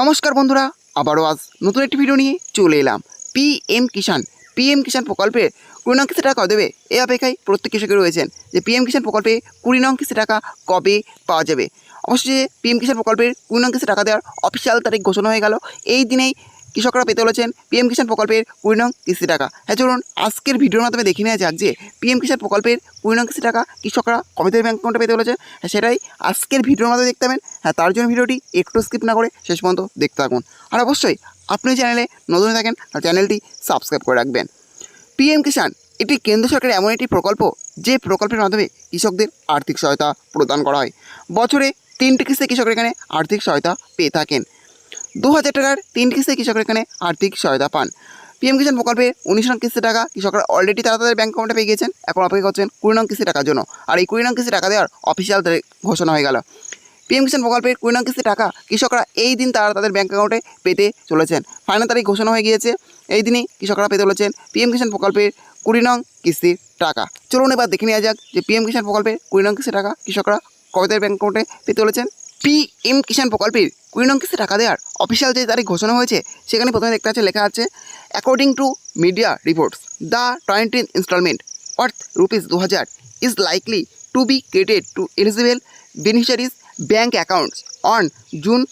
নমস্কার বন্ধুরা, আবারও আজ নতুন একটি ভিডিও নিয়ে চলে এলাম। পিএম কিষাণ প্রকল্পে 20 নং কিস্তি টাকা কবে দেবে এই অপেক্ষায় প্রত্যেক কৃষকের রয়েছেন যে পিএম কিষাণ প্রকল্পে 20 নং কিস্তি টাকা কবে পাওয়া যাবে। অবশ্যই পিএম কিষাণ প্রকল্পের 20 নং কিস্তি টাকা দেওয়ার অফিসিয়াল তারিখ ঘোষণা হয়ে গেল। এই দিনেই কৃষকরা পেতে চলেছেন পিএম কিষাণ প্রকল্পের 20 নং কিস্তি টাকা। হ্যাঁ, চলুন আজকের ভিডিওর মাধ্যমে দেখে নেওয়া যাক যে পিএম কিষাণ প্রকল্পের 20 নং কিস্তি টাকা কৃষকরা কবে থেকে ব্যাঙ্ক অ্যাকাউন্টে পেতে চলেছেন। হ্যাঁ, সেটাই আজকের ভিডিওর মাধ্যমে দেখতে পাবেন। হ্যাঁ, তার জন্য ভিডিওটি একটু স্কিপ না করে শেষ পর্যন্ত দেখতে থাকুন। আর অবশ্যই আপনি চ্যানেলে নতুন থাকেন তাহলে চ্যানেলটি সাবস্ক্রাইব করে রাখবেন। পিএম কিষাণ এটি কেন্দ্র সরকারের এমন একটি প্রকল্প যে প্রকল্পের মাধ্যমে কৃষকদের আর্থিক সহায়তা প্রদান করা হয়। বছরে 3টি কিস্তিতে কৃষকরা এখানে আর্থিক সহায়তা পেয়ে থাকেন। 2000 টাকার 3টি কিস্তিতে কৃষকরা এখানে আর্থিক সহায়তা পান। পিএম কিষাণ প্রকল্পে 19 নং কিস্তি টাকা কৃষকরা অলরেডি তাদের ব্যাঙ্ক অ্যাকাউন্টে পেয়ে গেছেন। এখন অপেক্ষা করছেন 20 নং কিস্তি টাকার জন্য। আর এই 20 নং কিস্তি টাকা দেওয়ার অফিসিয়াল ঘোষণা হয়ে গেল। পিএম কিষাণ প্রকল্পের 20 নং কিস্তি টাকা কৃষকরা এই দিন তাদের ব্যাঙ্ক অ্যাকাউন্টে পেতে চলেছেন। ফাইনাল তারিখ ঘোষণা হয়ে গিয়েছে। এই দিনই কৃষকরা পেতে চলেছেন পিএম কিষাণ প্রকল্পের 20 নং কিস্তির টাকা। চলুন এবার দেখে নেওয়া যাক যে পিএম কিষাণ প্রকল্পের 20 নং কিস্তি টাকা কৃষকরা কবে তাদের ব্যাঙ্ক অ্যাকাউন্টে পেতে চলেছেন। পিএম কিষাণ প্রকল্পের 20 নং কিস্তি টাকা দেওয়ার অফিসিয়াল যে তারিখ ঘোষণা হয়েছে সেখানে প্রথমে দেখতে আছে লেখা আছে, according to media reports the 20th instalment worth ₹2000 is likely to be credited to eligible beneficiaries' bank accounts on June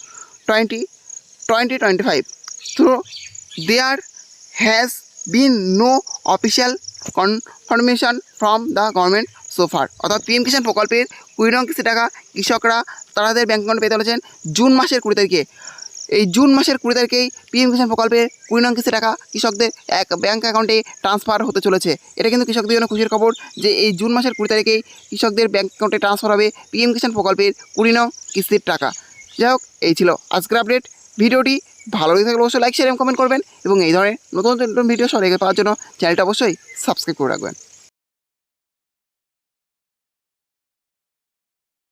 20, 2025. So there has been no official confirmation from the government so far. অর্থাৎ PM কিষাণ প্রকল্পের 20 নং কিস্তি টাকা কৃষকরা তাদের bank অ্যাকাউন্টে পেতে চলেছেন জুন মাসের 20 তারিখে। এই জুন মাসের 20 তারিখেই পিএম কিষাণ প্রকল্পের 20 নং কিস্তি টাকা কৃষকদের এক ব্যাঙ্ক অ্যাকাউন্টে ট্রান্সফার হতে চলেছে। এটা কিন্তু কৃষকদের জন্য খুশির খবর যে এই জুন মাসের 20 তারিখেই কৃষকদের ব্যাঙ্ক অ্যাকাউন্টে ট্রান্সফার হবে পিএম কিষাণ প্রকল্পের 20 নং কিস্তির টাকা। যাই হোক, এই ছিল আজকের আপডেট। ভিডিওটি ভালো লেগে থাকলে অবশ্যই লাইক শেয়ার এবং কমেন্ট করবেন এবং এই ধরনের নতুন নতুন ভিডিও সবার আগে পাওয়ার জন্য চ্যানেলটা অবশ্যই সাবস্ক্রাইব করে রাখবেন।